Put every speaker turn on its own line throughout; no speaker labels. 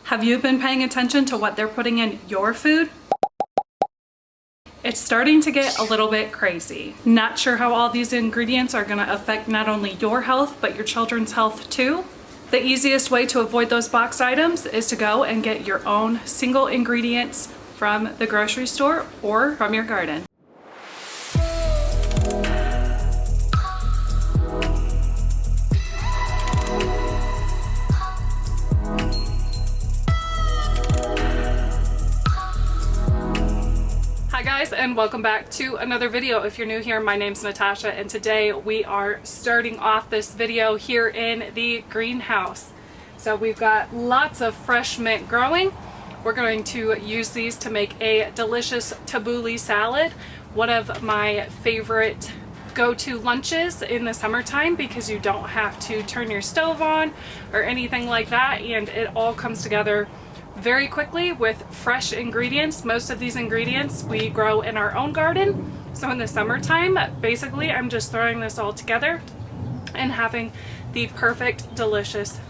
Have you been paying attention to what they're putting in your food? It's starting to get a little bit crazy. Not sure how all these ingredients are gonna affect not only your health, but your children's health too. The easiest way to avoid those boxed items is to go and get your own single ingredients from the grocery store or from your garden. Hi guys, and welcome back to another video. If you're new here, my name's Natasha, and today we are starting off this video here in the greenhouse. So we've got lots of fresh mint growing. We're going to use these to make a delicious tabbouleh salad, one of my favorite go-to lunches in the summertime because you don't have to turn your stove on or anything like that, and it all comes together very quickly with fresh ingredients. Most of these ingredients we grow in our own garden. So in the summertime, basically I'm just throwing this all together and having the perfect, delicious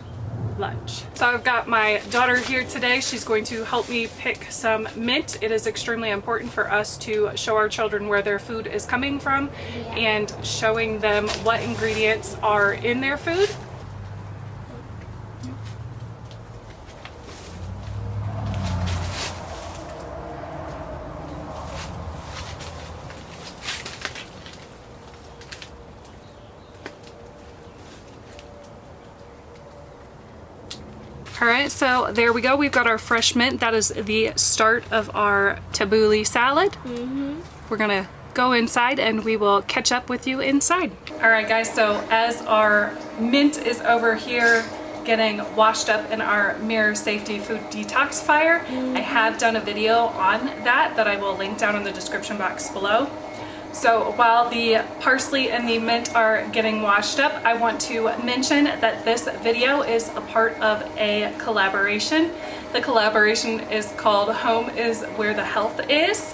lunch. So I've got my daughter here today. She's going to help me pick some mint. It is extremely important for us to show our children where their food is coming from and showing them what ingredients are in their food. All right, so there we go. We've got our fresh mint. That is the start of our tabbouleh salad. We're gonna go inside and we will catch up with you inside. All right guys, so as our mint is over here getting washed up in our Mirror Safety Food Detoxifier, I have done a video on that I will link down in the description box below. So while the parsley and the mint are getting washed up, I want to mention that this video is a part of a collaboration. The collaboration is called Home is Where the Health Is.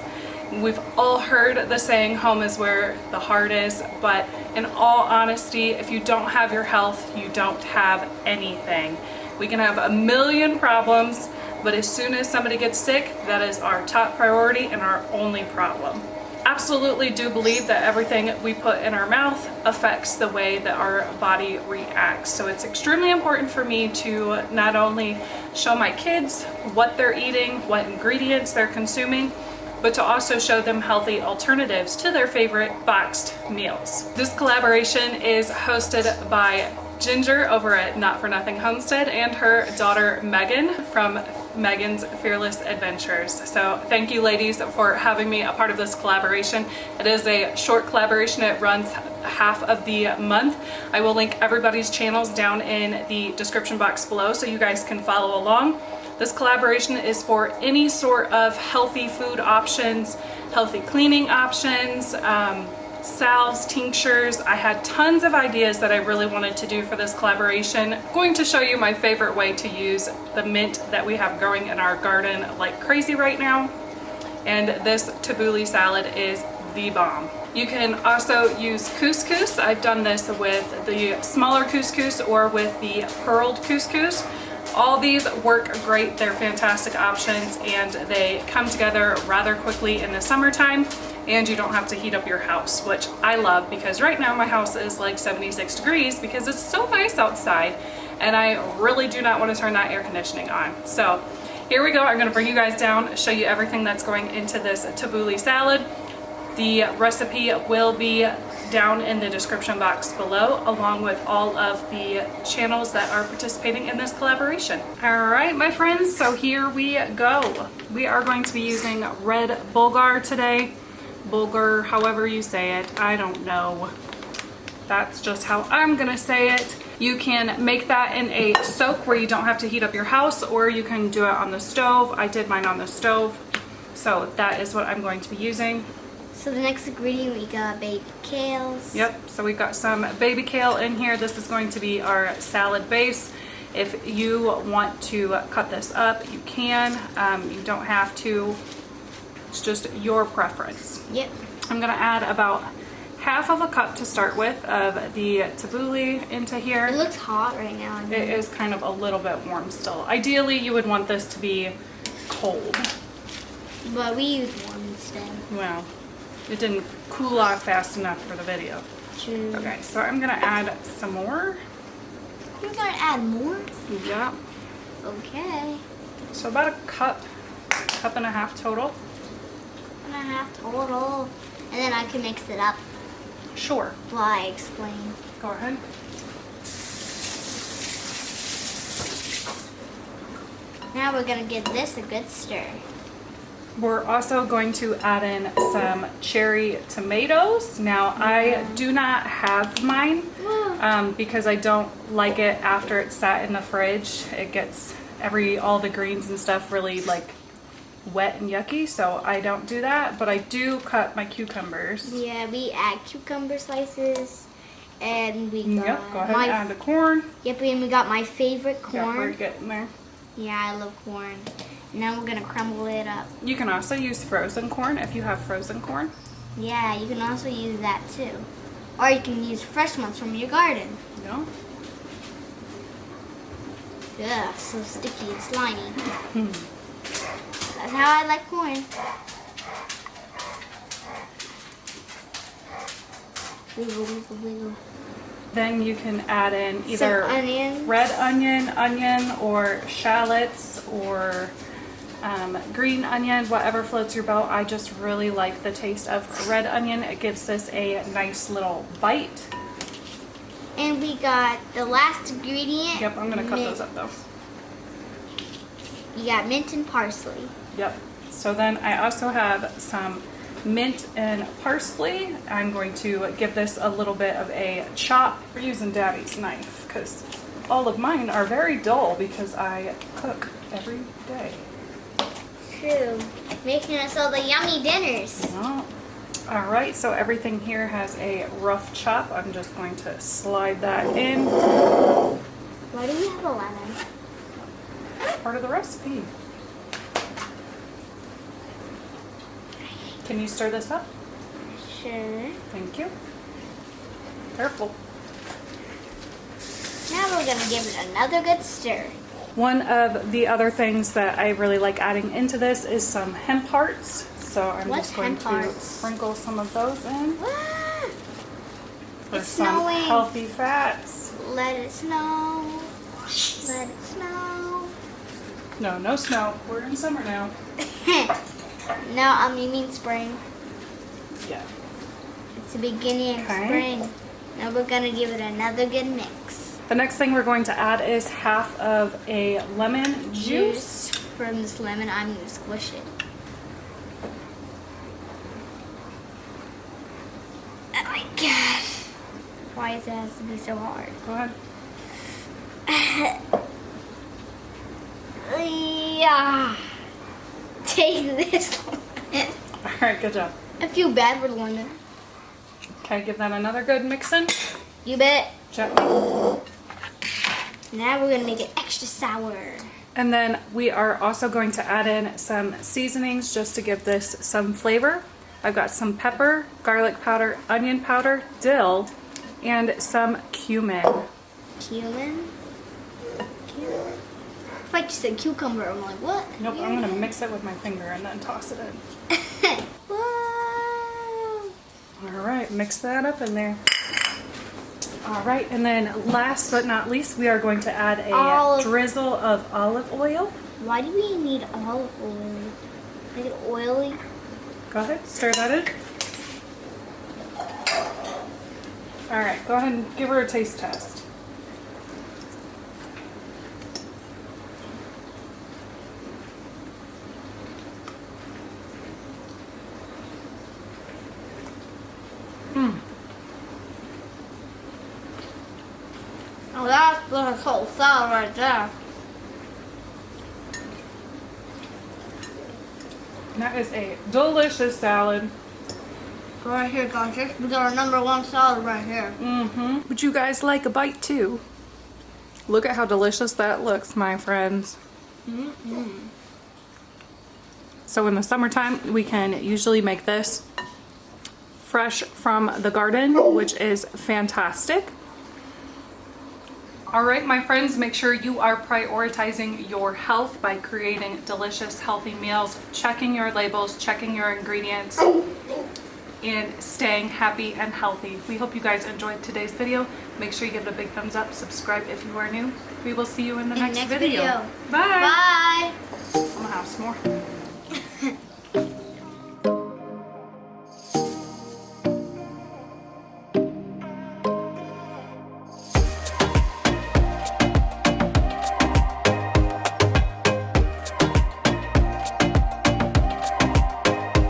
We've all heard the saying, home is where the heart is, but in all honesty, if you don't have your health, you don't have anything. We can have a million problems, but as soon as somebody gets sick, that is our top priority and our only problem. Absolutely do believe that everything we put in our mouth affects the way that our body reacts. So it's extremely important for me to not only show my kids what they're eating, what ingredients they're consuming, but to also show them healthy alternatives to their favorite boxed meals. This collaboration is hosted by Ginger over at Not For Nothing Homestead and her daughter Megan from Megan's Fearless Adventures. So thank you ladies for having me a part of this collaboration. It is a short collaboration. It runs half of the month. I will link everybody's channels down in the description box below so you guys can follow along. This collaboration is for any sort of healthy food options, healthy cleaning options, salves, tinctures. I had tons of ideas that I really wanted to do for this collaboration. I'm going to show you my favorite way to use the mint that we have growing in our garden like crazy right now. And this tabbouleh salad is the bomb. You can also use couscous. I've done this with the smaller couscous or with the pearled couscous. All these work great. They're fantastic options and they come together rather quickly in the summertime, and you don't have to heat up your house, which I love because right now my house is like 76 degrees because it's so nice outside and I really do not want to turn that air conditioning on. So here we go. I'm going to bring you guys down, show you everything that's going into this tabbouleh salad. The recipe will be down in the description box below, along with all of the channels that are participating in this collaboration. All right, my friends, so here we go. We are going to be using red bulgur today. Bulgur, however you say it, I don't know. That's just how I'm gonna say it. You can make that in a soak where you don't have to heat up your house, or you can do it on the stove. I did mine on the stove, so that is what I'm going to be using.
So the next ingredient, we got baby kales.
Yep, so we've got some baby kale in here. This is going to be our salad base. If you want to cut this up, you can. You don't have to. It's just your preference.
Yep.
I'm gonna add about half of a cup to start with of the tabbouleh into here.
It looks hot right now.
It is kind of a little bit warm still. Ideally, you would want this to be cold.
But we use warm instead.
Well, it didn't cool off fast enough for the video.
True.
Okay, so I'm gonna add some more.
You're gonna add more?
Yeah.
Okay.
So about a cup and a half total.
1.5 total. And then I can mix it up
Sure.
while I explain.
Go ahead.
Now we're gonna give this a good stir.
We're also going to add in some cherry tomatoes. Now, I do not have mine because I don't like it after it's sat in the fridge. It gets all the greens and stuff really like wet and yucky, so I don't do that. But I do cut my cucumbers.
Yeah, we add cucumber slices, and we got
Yep, go ahead and add the corn.
Yep, and we got my favorite
Yeah, we're
corn.
getting there.
Yeah, I love corn. Now we're gonna crumble it up.
You can also use frozen corn if you have frozen corn.
Yeah, you can also use that too. Or you can use fresh ones from your garden.
No?
Ugh, so sticky and slimy. That's how I like corn. Wiggle, wiggle, wiggle.
Then you can add in either
Some onions.
red onion, or shallots, or green onion, whatever floats your boat. I just really like the taste of red onion. It gives this a nice little bite.
And we got the last ingredient.
Yep, I'm gonna cut
mint.
those up though.
You got mint and parsley.
Yep. So then I also have some mint and parsley. I'm going to give this a little bit of a chop. We're using Daddy's knife because all of mine are very dull because I cook every day.
True. Making us all the yummy dinners.
Well, all right, so everything here has a rough chop. I'm just going to slide that in.
Why do we have a lemon?
It's part of the recipe. Can you stir this up?
Sure.
Thank you. Careful.
Now we're gonna give it another good stir.
One of the other things that I really like adding into this is some hemp hearts. So I'm
What's
just going
hemp
to
hearts?
sprinkle some of those in
Ah,
for
It's
some
snowing.
healthy fats.
let it snow. Let it snow.
No snow. We're in summer now.
No, you mean spring.
Yeah.
It's the beginning of
Okay.
spring. Now we're gonna give it another good mix.
The next thing we're going to add is half of a lemon juice.
From this lemon, I'm gonna squish it. Oh my god. Why does it have to be so hard?
Go ahead.
Yeah. Take this lemon.
All right, good job.
I feel bad for the lemon.
Okay, give that another good mix in.
You bet.
Gently.
Now we're gonna make it extra sour.
And then we are also going to add in some seasonings just to give this some flavor. I've got some pepper, garlic powder, onion powder, dill, and some cumin.
Cumin? Cumin? If I just said cucumber, I'm like, what?
Nope, I'm gonna mix it with my finger and then toss it in.
Whoa.
All right, mix that up in there. All right, and then last but not least, we are going to add a drizzle of olive oil.
Why do we need olive oil? Make it oily?
Go ahead, stir that in. All right, go ahead and give her a taste test.
Oh, that's the whole salad right there.
That is a delicious salad.
Right here, guys. This is our #1 salad right here.
Mm-hmm. Would you guys like a bite too? Look at how delicious that looks, my friends.
Mm-hmm.
So in the summertime, we can usually make this fresh from the garden, which is fantastic. All right, my friends, make sure you are prioritizing your health by creating delicious, healthy meals, checking your labels, checking your ingredients, and staying happy and healthy. We hope you guys enjoyed today's video. Make sure you give it a big thumbs up, subscribe if you are new. We will see you in the next video. Bye.
Bye.
I'm gonna have some more.